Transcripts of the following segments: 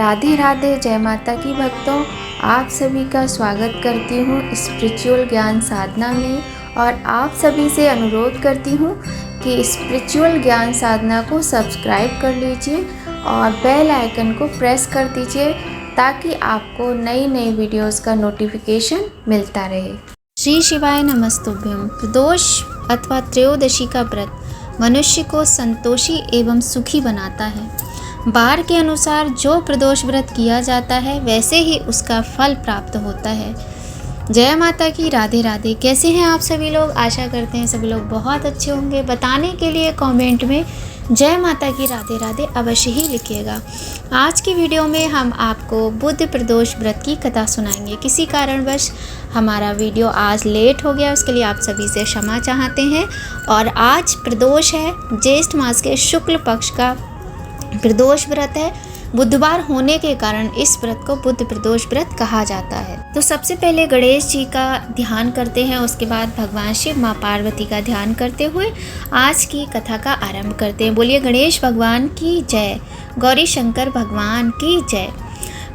राधे राधे, जय माता की भक्तों। आप सभी का स्वागत करती हूँ स्पिरिचुअल ज्ञान साधना में और आप सभी से अनुरोध करती हूँ कि स्पिरिचुअल ज्ञान साधना को सब्सक्राइब कर लीजिए और बेल आइकन को प्रेस कर दीजिए ताकि आपको नई नई वीडियोस का नोटिफिकेशन मिलता रहे। श्री शिवाय नमस्तुभ्यम। प्रदोष अथवा त्रयोदशी का व्रत मनुष्य को संतोषी एवं सुखी बनाता है। बार के अनुसार जो प्रदोष व्रत किया जाता है वैसे ही उसका फल प्राप्त होता है। जय माता की, राधे राधे। कैसे हैं आप सभी लोग? आशा करते हैं सभी लोग बहुत अच्छे होंगे। बताने के लिए कमेंट में जय माता की, राधे राधे अवश्य ही लिखिएगा। आज की वीडियो में हम आपको बुध प्रदोष व्रत की कथा सुनाएंगे। किसी कारणवश हमारा वीडियो आज लेट हो गया, उसके लिए आप सभी से क्षमा चाहते हैं। और आज प्रदोष है, ज्येष्ठ मास के शुक्ल पक्ष का प्रदोष व्रत है। बुधवार होने के कारण इस व्रत को बुध प्रदोष व्रत कहा जाता है। तो सबसे पहले गणेश जी का ध्यान करते हैं, उसके बाद भगवान शिव, माँ पार्वती का ध्यान करते हुए आज की कथा का आरंभ करते हैं। बोलिए गणेश भगवान की जय, गौरी शंकर भगवान की जय।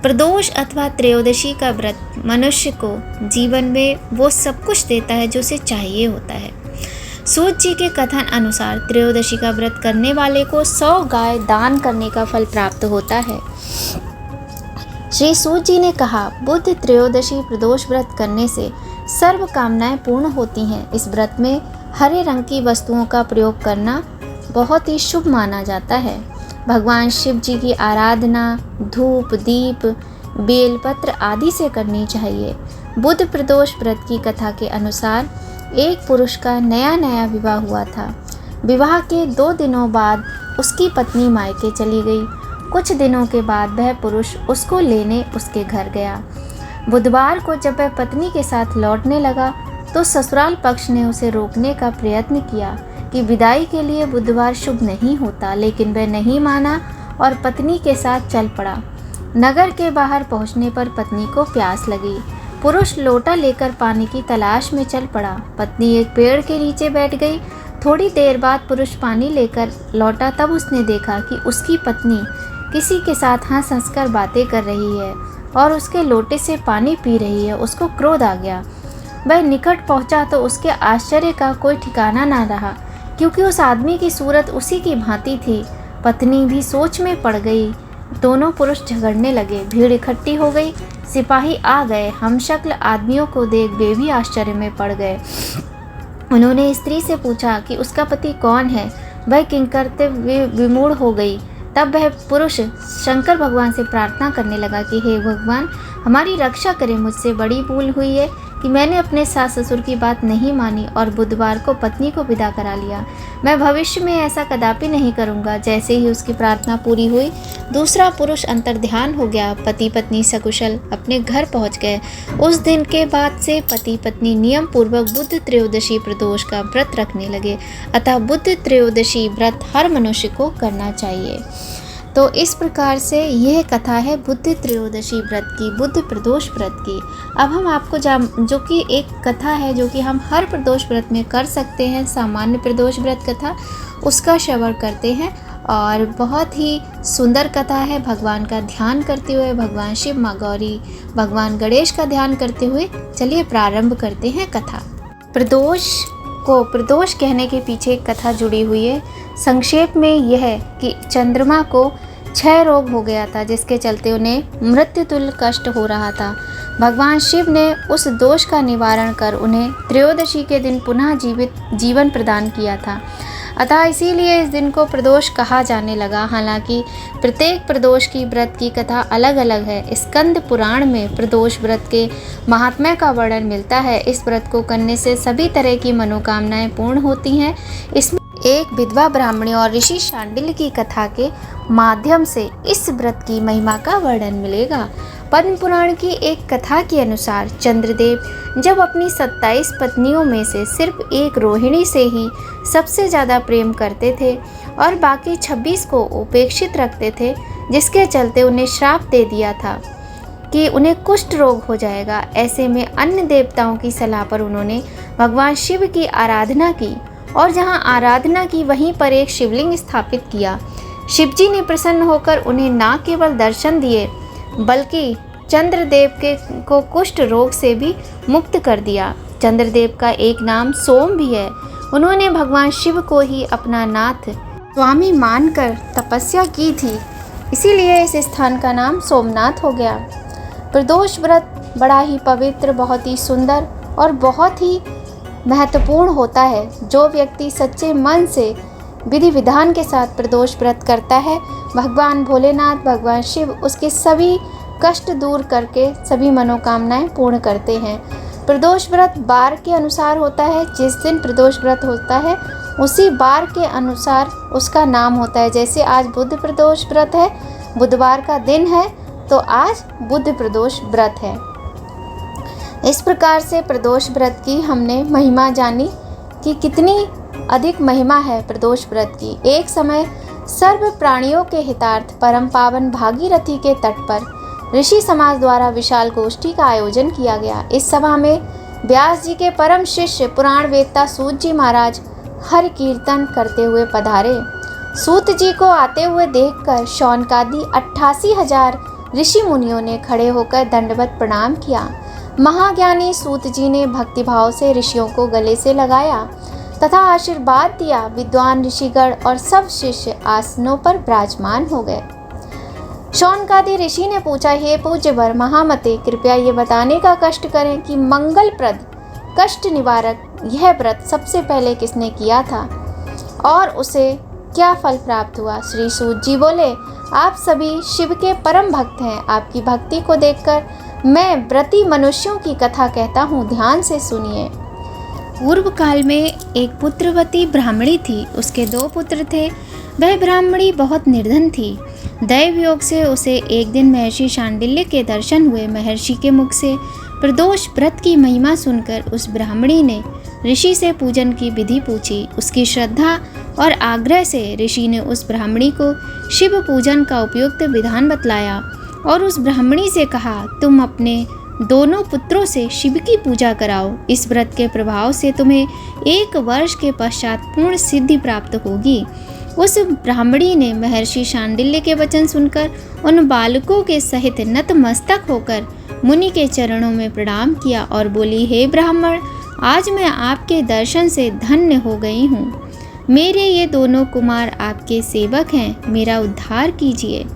प्रदोष अथवा त्रयोदशी का व्रत मनुष्य को जीवन में वो सब कुछ देता है जो उसे चाहिए होता है। सूत जी के कथन अनुसार त्रयोदशी का व्रत करने वाले को 100 गाय दान करने का फल प्राप्त होता है। श्री सूत जी ने कहा, बुध त्रयोदशी प्रदोष व्रत करने से सर्व कामनाएं पूर्ण होती हैं। इस व्रत में हरे रंग की वस्तुओं का प्रयोग करना बहुत ही शुभ माना जाता है। भगवान शिव जी की आराधना धूप, दीप, बेलपत्र आदि से करनी चाहिए। बुध प्रदोष व्रत की कथा के अनुसार एक पुरुष का नया नया विवाह हुआ था। विवाह के 2 दिनों बाद उसकी पत्नी मायके चली गई। कुछ दिनों के बाद वह पुरुष उसको लेने उसके घर गया। बुधवार को जब वह पत्नी के साथ लौटने लगा तो ससुराल पक्ष ने उसे रोकने का प्रयत्न किया कि विदाई के लिए बुधवार शुभ नहीं होता, लेकिन वह नहीं माना और पत्नी के साथ चल पड़ा। नगर के बाहर पहुंचने पर पत्नी को प्यास लगी। पुरुष लोटा लेकर पानी की तलाश में चल पड़ा। पत्नी एक पेड़ के नीचे बैठ गई। थोड़ी देर बाद पुरुष पानी लेकर लौटा, तब उसने देखा कि उसकी पत्नी किसी के साथ हंस हंस कर बातें कर रही है और उसके लोटे से पानी पी रही है। उसको क्रोध आ गया। वह निकट पहुंचा तो उसके आश्चर्य का कोई ठिकाना ना रहा, क्योंकि उस आदमी की सूरत उसी की भांति थी। पत्नी भी सोच में पड़ गई। दोनों पुरुष झगड़ने लगे। भीड़ इकट्ठी हो गई। सिपाही आ गए। हमशक्ल आदमियों को देख वे भी आश्चर्य में पड़ गए। उन्होंने स्त्री से पूछा कि उसका पति कौन है। वह किंकरते विमूढ़ हो गई। तब वह पुरुष शंकर भगवान से प्रार्थना करने लगा कि हे भगवान, हमारी रक्षा करें। मुझसे बड़ी भूल हुई है कि मैंने अपने सास ससुर की बात नहीं मानी और बुधवार को पत्नी को विदा करा लिया। मैं भविष्य में ऐसा कदापि नहीं करूँगा। जैसे ही उसकी प्रार्थना पूरी हुई, दूसरा पुरुष अंतर्ध्यान हो गया। पति पत्नी सकुशल अपने घर पहुँच गए। उस दिन के बाद से पति पत्नी नियम पूर्वक बुध त्रयोदशी प्रदोष का व्रत रखने लगे। अतः बुध त्रयोदशी व्रत हर मनुष्य को करना चाहिए। तो इस प्रकार से यह कथा है बुध त्रयोदशी व्रत की, बुध प्रदोष व्रत की। अब हम आपको जो कि एक कथा है जो कि हम हर प्रदोष व्रत में कर सकते हैं, सामान्य प्रदोष व्रत कथा, उसका श्रवण करते हैं। और बहुत ही सुंदर कथा है। भगवान का ध्यान करते हुए, भगवान शिव, माँ गौरी, भगवान गणेश का ध्यान करते हुए चलिए प्रारंभ करते हैं कथा। प्रदोष कहने के पीछे एक कथा जुड़ी हुई है। संक्षेप में यह है कि चंद्रमा को क्षय रोग हो गया था, जिसके चलते उन्हें मृत्यु तुल्य कष्ट हो रहा था। भगवान शिव ने उस दोष का निवारण कर उन्हें त्रयोदशी के दिन पुनः जीवन प्रदान किया था। अतः इसीलिए इस दिन को प्रदोष कहा जाने लगा। हालांकि प्रत्येक प्रदोष की व्रत की कथा अलग अलग है। स्कंद पुराण में प्रदोष व्रत के महात्म्य का वर्णन मिलता है। इस व्रत को करने से सभी तरह की मनोकामनाएं पूर्ण होती हैं। इसमें एक विधवा ब्राह्मणी और ऋषि शांडिल्य की कथा के माध्यम से इस व्रत की महिमा का वर्णन मिलेगा। पद्म पुराण की एक कथा के अनुसार चंद्रदेव जब अपनी 27 पत्नियों में से सिर्फ एक रोहिणी से ही सबसे ज़्यादा प्रेम करते थे और बाकी 26 को उपेक्षित रखते थे, जिसके चलते उन्हें श्राप दे दिया था कि उन्हें कुष्ठ रोग हो जाएगा। ऐसे में अन्य देवताओं की सलाह पर उन्होंने भगवान शिव की आराधना की और जहां आराधना की वहीं पर एक शिवलिंग स्थापित किया। शिवजी ने प्रसन्न होकर उन्हें न केवल दर्शन दिए बल्कि चंद्रदेव को कुष्ठ रोग से भी मुक्त कर दिया। चंद्रदेव का एक नाम सोम भी है। उन्होंने भगवान शिव को ही अपना नाथ स्वामी मानकर तपस्या की थी, इसीलिए इस स्थान का नाम सोमनाथ हो गया। प्रदोष व्रत बड़ा ही पवित्र, बहुत ही सुंदर और बहुत ही महत्वपूर्ण होता है। जो व्यक्ति सच्चे मन से विधि विधान के साथ प्रदोष व्रत करता है, भगवान भोलेनाथ, भगवान शिव उसके सभी कष्ट दूर करके सभी मनोकामनाएं पूर्ण करते हैं। प्रदोष व्रत बार के अनुसार होता है। जिस दिन प्रदोष व्रत होता है उसी बार के अनुसार उसका नाम होता है। जैसे आज बुध प्रदोष व्रत है, बुधवार का दिन है, तो आज बुध प्रदोष व्रत है। इस प्रकार से प्रदोष व्रत की हमने महिमा जानी कि कितनी अधिक महिमा है प्रदोष व्रत की। एक समय सर्व प्राणियों के हितार्थ परम पावन भागीरथी के तट पर ऋषि समाज द्वारा विशाल गोष्ठी का आयोजन किया गया। इस सभा में व्यास जी के परम शिष्य पुराण वेत्ता सूत जी महाराज हरि कीर्तन करते हुए पधारे। सूत जी को आते हुए देखकर शौनकादि 88,000 ऋषि मुनियों ने खड़े होकर दंडवत प्रणाम किया। महाज्ञानी सूत जी ने भक्तिभाव से ऋषियों को गले से लगाया तथा आशीर्वाद दिया। विद्वान ऋषिगण और सब शिष्य आसनों पर विराजमान हो गए। शौनकादि ऋषि ने पूछा, हे पूज्यवर महामते, कृपया ये बताने का कष्ट करें कि मंगलप्रद कष्ट निवारक यह व्रत सबसे पहले किसने किया था और उसे क्या फल प्राप्त हुआ। श्री सूत जी बोले, आप सभी शिव के परम भक्त हैं। आपकी भक्ति को देखकर मैं व्रती मनुष्यों की कथा कहता हूँ, ध्यान से सुनिए। पूर्व काल में एक पुत्रवती ब्राह्मणी थी। उसके 2 पुत्र थे। वह ब्राह्मणी बहुत निर्धन थी। दैव योग से उसे एक दिन महर्षि शांडिल्य के दर्शन हुए। महर्षि के मुख से प्रदोष व्रत की महिमा सुनकर उस ब्राह्मणी ने ऋषि से पूजन की विधि पूछी। उसकी श्रद्धा और आग्रह से ऋषि ने उस ब्राह्मणी को शिव पूजन का उपयुक्त विधान बतलाया और उस ब्राह्मणी से कहा, तुम अपने दोनों पुत्रों से शिव की पूजा कराओ। इस व्रत के प्रभाव से तुम्हें 1 वर्ष के पश्चात पूर्ण सिद्धि प्राप्त होगी। उस ब्राह्मणी ने महर्षि शांडिल्य के वचन सुनकर उन बालकों के सहित नतमस्तक होकर मुनि के चरणों में प्रणाम किया और बोली, हे ब्राह्मण, आज मैं आपके दर्शन से धन्य हो गई हूँ। मेरे ये दोनों कुमार आपके सेवक हैं, मेरा उद्धार कीजिए।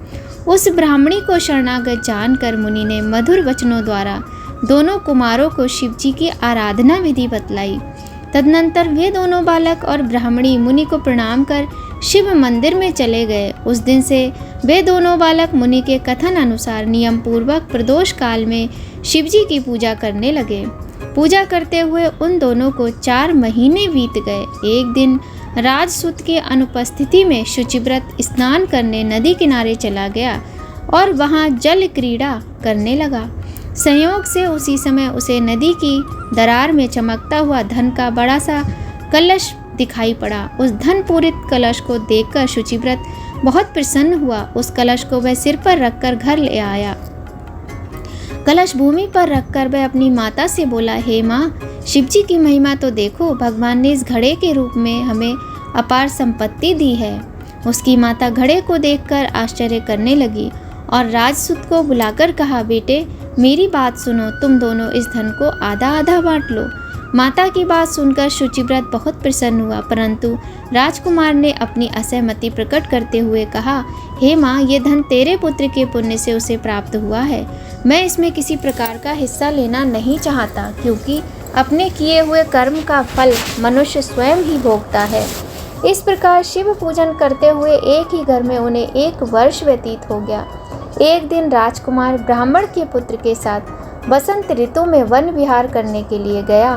उस ब्राह्मणी को शरणागत जानकर मुनि ने मधुर वचनों द्वारा दोनों कुमारों को शिवजी की आराधना विधि बतलाई। तदनंतर वे दोनों बालक और ब्राह्मणी मुनि को प्रणाम कर शिव मंदिर में चले गए। उस दिन से वे दोनों बालक मुनि के कथन अनुसार नियम पूर्वक प्रदोष काल में शिवजी की पूजा करने लगे। पूजा करते हुए उन दोनों को 4 महीने बीत गए। एक दिन राजसूत के अनुपस्थिति में शुचिव्रत स्नान करने नदी किनारे चला गया और वहां जल क्रीड़ा करने लगा। संयोग से उसी समय उसे नदी की दरार में चमकता हुआ धन का बड़ा सा कलश दिखाई पड़ा। उस धन पूरित कलश को देखकर शुचिव्रत बहुत प्रसन्न हुआ। उस कलश को वह सिर पर रखकर घर ले आया। कलश भूमि पर रखकर वह अपनी माता से बोला, हे माँ, शिवजी की महिमा तो देखो, भगवान ने इस घड़े के रूप में हमें अपार संपत्ति दी है। उसकी माता घड़े को देखकर आश्चर्य करने लगी और राजसूत को बुलाकर कहा, बेटे मेरी बात सुनो, तुम दोनों इस धन को आधा आधा बांट लो। माता की बात सुनकर शुचिव्रत बहुत प्रसन्न हुआ, परंतु राजकुमार ने अपनी असहमति प्रकट करते हुए कहा, हे माँ, ये धन तेरे पुत्र के पुण्य से उसे प्राप्त हुआ है। मैं इसमें किसी प्रकार का हिस्सा लेना नहीं चाहता, क्योंकि अपने किए हुए कर्म का फल मनुष्य स्वयं ही भोगता है। इस प्रकार शिव पूजन करते हुए एक ही घर में उन्हें 1 वर्ष व्यतीत हो गया। एक दिन राजकुमार ब्राह्मण के पुत्र के साथ बसंत ऋतु में वन विहार करने के लिए गया।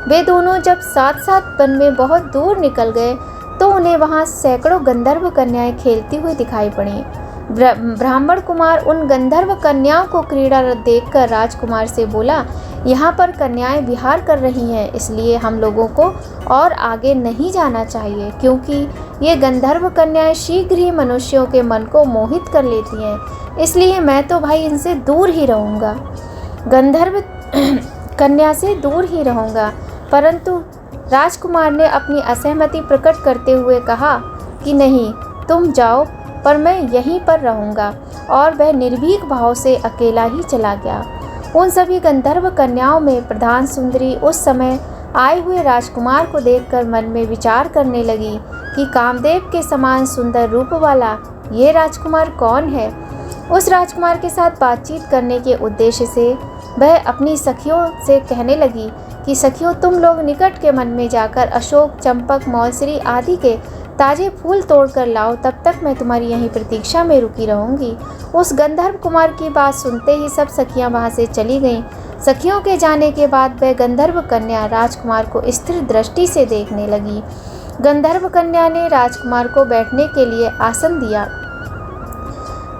वे दोनों जब साथ साथ वन में बहुत दूर निकल गए तो उन्हें वहां सैकड़ों गंधर्व कन्याएं खेलती हुई दिखाई पड़ी। ब्राह्मण कुमार उन गंधर्व कन्याओं को क्रीड़ारत देखकर राजकुमार से बोला, यहाँ पर कन्याएं विहार कर रही हैं, इसलिए हम लोगों को और आगे नहीं जाना चाहिए, क्योंकि ये गंधर्व कन्याएं शीघ्र ही मनुष्यों के मन को मोहित कर लेती हैं। इसलिए मैं तो भाई इनसे दूर ही रहूँगा, गंधर्व कन्या से दूर ही रहूँगा। परंतु राजकुमार ने अपनी असहमति प्रकट करते हुए कहा कि नहीं, तुम जाओ, पर मैं यहीं पर रहूँगा। और वह निर्भीक भाव से अकेला ही चला गया। उन सभी गंधर्व कन्याओं में प्रधान सुंदरी उस समय आए हुए राजकुमार को देखकर मन में विचार करने लगी कि कामदेव के समान सुंदर रूप वाला ये राजकुमार कौन है। उस राजकुमार के साथ बातचीत करने के उद्देश्य से वह अपनी सखियों से कहने लगी कि सखियों, तुम लोग निकट के वन में जाकर अशोक, चंपक, मौलसरी आदि के ताजे फूल तोड़कर लाओ, तब तक मैं तुम्हारी यहीं प्रतीक्षा में रुकी रहूंगी। उस गंधर्व कुमार की बात सुनते ही सब सखियां वहां से चली गईं। सखियों के जाने के बाद वह गंधर्व कन्या राजकुमार को स्थिर दृष्टि से देखने लगी। गंधर्व कन्या ने राजकुमार को बैठने के लिए आसन दिया।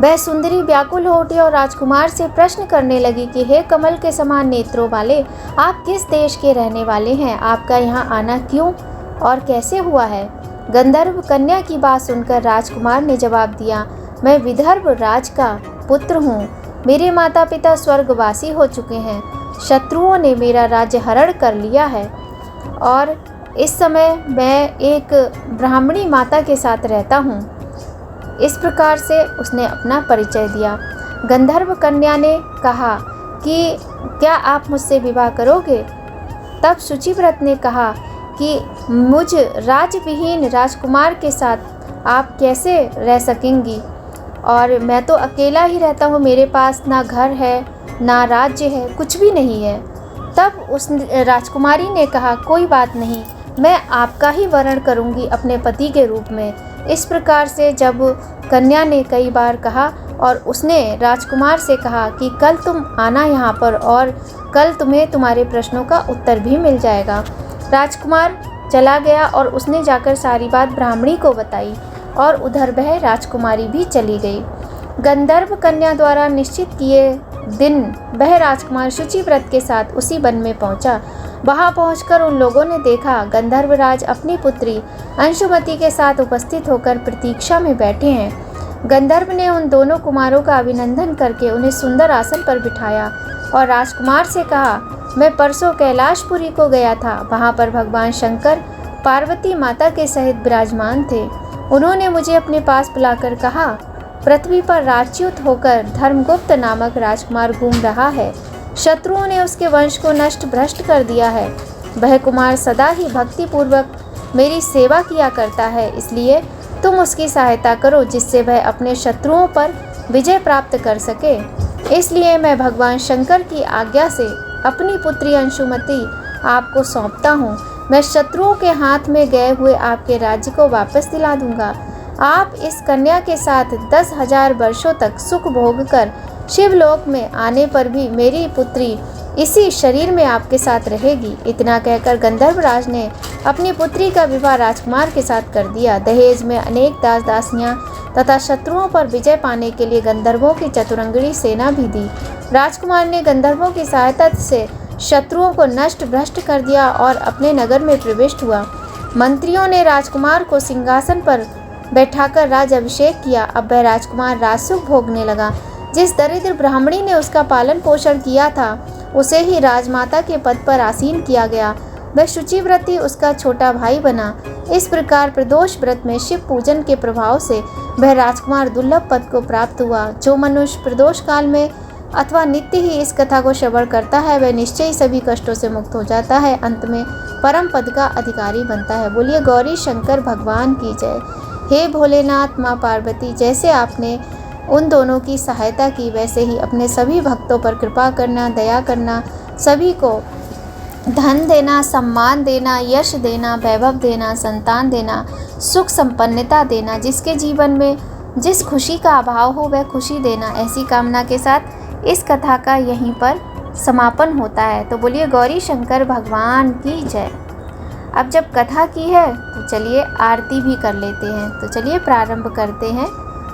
वह सुंदरी व्याकुल हो उठी और राजकुमार से प्रश्न करने लगी कि हे कमल के समान नेत्रों वाले, आप किस देश के रहने वाले हैं? आपका यहाँ आना क्यों और कैसे हुआ है? गंधर्व कन्या की बात सुनकर राजकुमार ने जवाब दिया, मैं विदर्भ राज का पुत्र हूँ। मेरे माता पिता स्वर्गवासी हो चुके हैं। शत्रुओं ने मेरा राज्य हरण कर लिया है और इस समय मैं एक ब्राह्मणी माता के साथ रहता हूँ। इस प्रकार से उसने अपना परिचय दिया। गंधर्व कन्या ने कहा कि क्या आप मुझसे विवाह करोगे? तब शुचिव्रत ने कहा कि मुझ राजविहीन राजकुमार के साथ आप कैसे रह सकेंगी, और मैं तो अकेला ही रहता हूँ। मेरे पास ना घर है, ना राज्य है, कुछ भी नहीं है। तब उस राजकुमारी ने कहा, कोई बात नहीं, मैं आपका ही वरण करूँगी अपने पति के रूप में। इस प्रकार से जब कन्या ने कई बार कहा और उसने राजकुमार से कहा कि कल तुम आना यहाँ पर और कल तुम्हें तुम्हारे प्रश्नों का उत्तर भी मिल जाएगा। राजकुमार चला गया और उसने जाकर सारी बात ब्राह्मणी को बताई और उधर वह राजकुमारी भी चली गई। गंधर्व कन्या द्वारा निश्चित किए दिन वह राजकुमार शुचिव्रत के साथ उसी वन में पहुंचा। वहां पहुंचकर उन लोगों ने देखा गंधर्वराज अपनी पुत्री अंशुमति के साथ उपस्थित होकर प्रतीक्षा में बैठे हैं। गंधर्व ने उन दोनों कुमारों का अभिनंदन करके उन्हें सुंदर आसन पर बिठाया और राजकुमार से कहा, मैं परसों कैलाशपुरी को गया था। वहां पर भगवान शंकर पार्वती माता के सहित विराजमान थे। उन्होंने मुझे अपने पास बुलाकर कहा, पृथ्वी पर राज्यच्युत होकर धर्मगुप्त नामक राजकुमार घूम रहा है। शत्रुओं ने उसके वंश को नष्ट भ्रष्ट कर दिया है। वह कुमार सदा ही भक्तिपूर्वक मेरी सेवा किया करता है, इसलिए तुम उसकी सहायता करो जिससे वह अपने शत्रुओं पर विजय प्राप्त कर सके। इसलिए मैं भगवान शंकर की आज्ञा से अपनी पुत्री अंशुमति आपको सौंपता हूँ। मैं शत्रुओं के हाथ में गए हुए आपके राज्य को वापस दिला दूंगा। आप इस कन्या के साथ 10,000 वर्षों तक सुख भोग कर शिवलोक में आने पर भी मेरी पुत्री इसी शरीर में आपके साथ रहेगी। इतना कहकर गंधर्वराज ने अपनी पुत्री का विवाह राजकुमार के साथ कर दिया। दहेज में अनेक दास दासियां तथा शत्रुओं पर विजय पाने के लिए गंधर्वों की चतुरंगड़ी सेना भी दी। राजकुमार ने गंधर्वों की सहायता से शत्रुओं को नष्ट भ्रष्ट कर दिया और अपने नगर में प्रविष्ट हुआ। मंत्रियों ने राजकुमार को सिंहासन पर बैठाकर राज अभिषेक किया। अब वह राजकुमार राजसुख भोगने लगा। जिस दरिद्र ब्राह्मणी ने उसका पालन पोषण किया था उसे ही राजमाता के पद पर आसीन किया गया। वह शुचिव्रती उसका छोटा भाई बना। इस प्रकार प्रदोष व्रत में शिव पूजन के प्रभाव से वह राजकुमार दुर्लभ पद को प्राप्त हुआ। जो मनुष्य प्रदोष काल में अथवा नित्य ही इस कथा को श्रवण करता है वह निश्चय ही सभी कष्टों से मुक्त हो जाता है, अंत में परम पद का अधिकारी बनता है। बोलिए गौरी शंकर भगवान की जय। हे भोलेनाथ माँ पार्वती, जैसे आपने उन दोनों की सहायता की वैसे ही अपने सभी भक्तों पर कृपा करना, दया करना, सभी को धन देना, सम्मान देना, यश देना, वैभव देना, संतान देना, सुख संपन्नता देना, जिसके जीवन में जिस खुशी का अभाव हो वह खुशी देना। ऐसी कामना के साथ इस कथा का यहीं पर समापन होता है। तो बोलिए गौरी शंकर भगवान की जय। अब जब कथा की है तो चलिए आरती भी कर लेते हैं। तो चलिए प्रारंभ करते हैं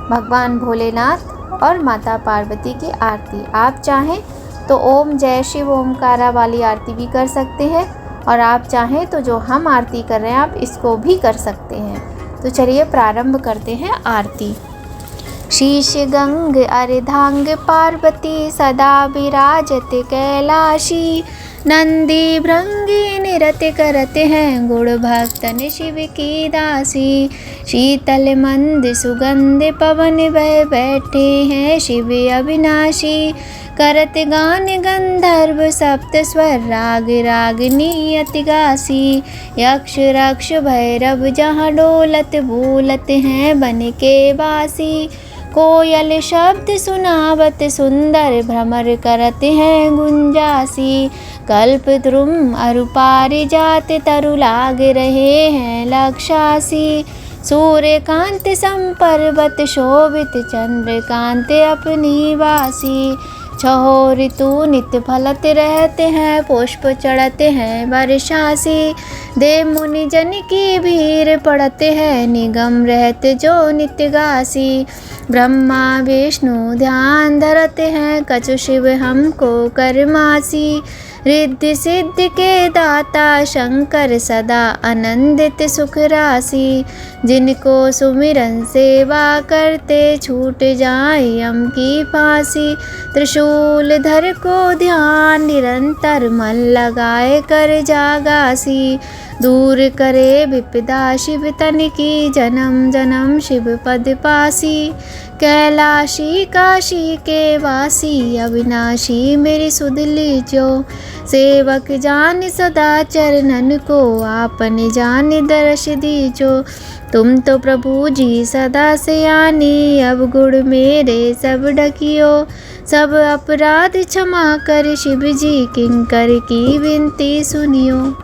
भगवान भोलेनाथ और माता पार्वती की आरती। आप चाहें तो ओम जय शिव ओमकारा वाली आरती भी कर सकते हैं और आप चाहें तो जो हम आरती कर रहे हैं आप इसको भी कर सकते हैं। तो चलिए प्रारंभ करते हैं आरती। शीश गंग अर्धांग पार्वती सदा विराजते कैलाशी नंदी भृंगी निरत करते हैं गुण भक्तन शिव की दासी। शीतल मंद सुगंध पवन बह बैठे हैं शिव अविनाशी। करत गान गंधर्व सप्त स्वर राग रागिनी अति गासी। यक्ष रक्ष भैरव जहाँ डोलत बोलत हैं बन के बासी। कोयल शब्द सुनावत सुंदर भ्रमर करत हैं गुंजासी। कल्प द्रुम अरु पारिजात तरु लाग रहे हैं लक्षासी। सूर्यकांत संपर्वत शोभित चंद्रकांत अपनी वासी। छहो ऋतु नित्य फलत रहते हैं पुष्प चढ़ते हैं वर्षासी। देव मुनि जन की भीड़ पड़ते हैं निगम रहते जो नित्य गासी। ब्रह्मा विष्णु ध्यान धरते हैं कछु शिव हमको करमासी। रिद्धि सिद्धि के दाता शंकर सदा आनंदित सुख राशि। जिनको सुमिरन सेवा करते छूट जाए यम की फांसी। त्रिशूल धर को ध्यान निरंतर मन लगाए कर जागासी। दूर करे विपदा शिव तन की जन्म जन्म शिव पद पासी। कैलाशी काशी के वासी अविनाशी मेरी सुध लीजो। सेवक जान सदा चरणन को आपने जान दर्श दीजो। तुम तो प्रभु जी सदा सयानी अब गुण मेरे सब ढकियो। सब अपराध क्षमा कर शिव जी किंकर की विनती सुनियो।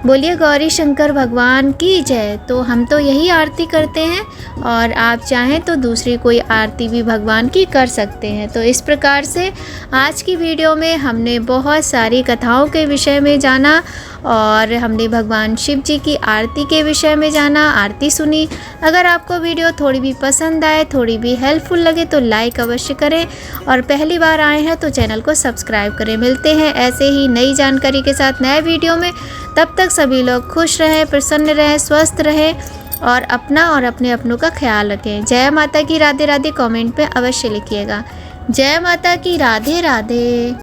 बोलिए गौरी शंकर भगवान की जय। तो हम तो यही आरती करते हैं और आप चाहें तो दूसरी कोई आरती भी भगवान की कर सकते हैं। तो इस प्रकार से आज की वीडियो में हमने बहुत सारी कथाओं के विषय में जाना और हमने भगवान शिव जी की आरती के विषय में जाना, आरती सुनी। अगर आपको वीडियो थोड़ी भी पसंद आए, थोड़ी भी हेल्पफुल लगे तो लाइक अवश्य करें और पहली बार आए हैं तो चैनल को सब्सक्राइब करें। मिलते हैं ऐसे ही नई जानकारी के साथ नए वीडियो में। तब तक सभी लोग खुश रहें, प्रसन्न रहें, स्वस्थ रहें और अपना और अपने अपनों का ख्याल रखें। जय माता की राधे राधे कमेंट पे अवश्य लिखिएगा। जय माता की राधे राधे।